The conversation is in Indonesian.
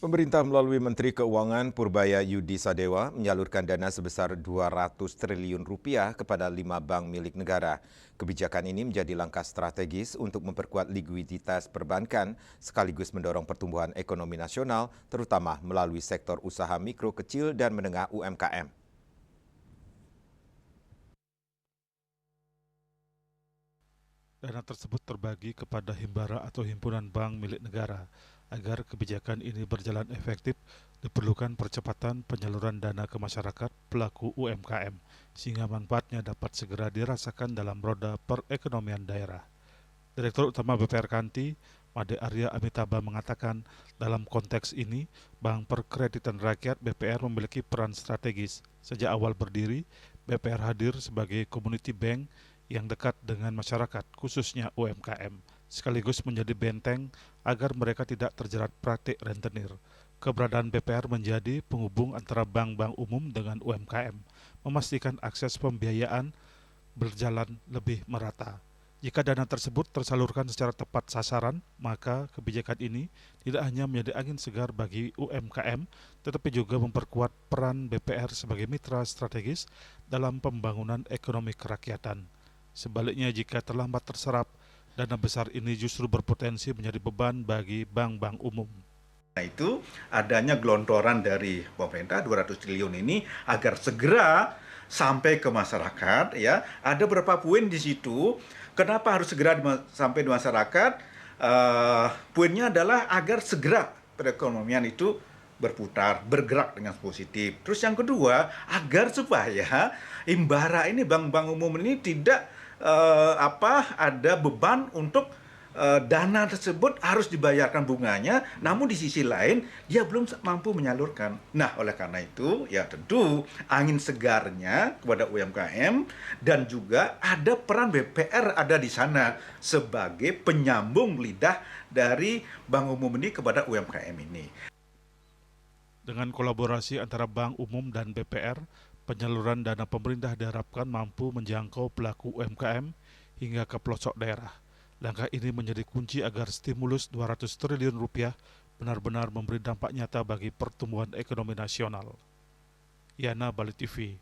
Pemerintah melalui Menteri Keuangan Purbaya Yudi Sadewa menyalurkan dana sebesar 200 triliun rupiah kepada 5 bank milik negara. Kebijakan ini menjadi langkah strategis untuk memperkuat likuiditas perbankan sekaligus mendorong pertumbuhan ekonomi nasional, terutama melalui sektor usaha mikro, kecil, dan menengah UMKM. Dana tersebut terbagi kepada himbara atau himpunan bank milik negara. Agar kebijakan ini berjalan efektif, diperlukan percepatan penyaluran dana ke masyarakat pelaku UMKM, sehingga manfaatnya dapat segera dirasakan dalam roda perekonomian daerah. Direktur Utama BPR Kanti, Made Arya Amitabha mengatakan, dalam konteks ini, Bank Perkreditan Rakyat BPR memiliki peran strategis. Sejak awal berdiri, BPR hadir sebagai community bank yang dekat dengan masyarakat, khususnya UMKM, sekaligus menjadi benteng agar mereka tidak terjerat praktik rentenir. Keberadaan BPR menjadi penghubung antara bank-bank umum dengan UMKM, memastikan akses pembiayaan berjalan lebih merata. Jika dana tersebut tersalurkan secara tepat sasaran, maka kebijakan ini tidak hanya menjadi angin segar bagi UMKM, tetapi juga memperkuat peran BPR sebagai mitra strategis dalam pembangunan ekonomi kerakyatan. Sebaliknya, jika terlambat terserap, dana besar ini justru berpotensi menjadi beban bagi bank-bank umum. Nah, itu adanya gelontoran dari pemerintah 200 triliun ini agar segera sampai ke masyarakat, ya. Ada beberapa poin di situ. Kenapa harus segera sampai di masyarakat? Poinnya adalah agar segera perekonomian itu berputar, bergerak dengan positif. Terus yang kedua, agar supaya himbara ini, bank-bank umum ini tidak ada beban untuk dana tersebut harus dibayarkan bunganya, namun di sisi lain dia belum mampu menyalurkan. Nah, oleh karena itu, ya tentu angin segarnya kepada UMKM dan juga ada peran BPR ada di sana sebagai penyambung lidah dari bank umum ini kepada UMKM ini. Dengan kolaborasi antara bank umum dan BPR, penyaluran dana pemerintah diharapkan mampu menjangkau pelaku UMKM hingga ke pelosok daerah. Langkah ini menjadi kunci agar stimulus 200 triliun rupiah benar-benar memberi dampak nyata bagi pertumbuhan ekonomi nasional. Yana, Bali TV.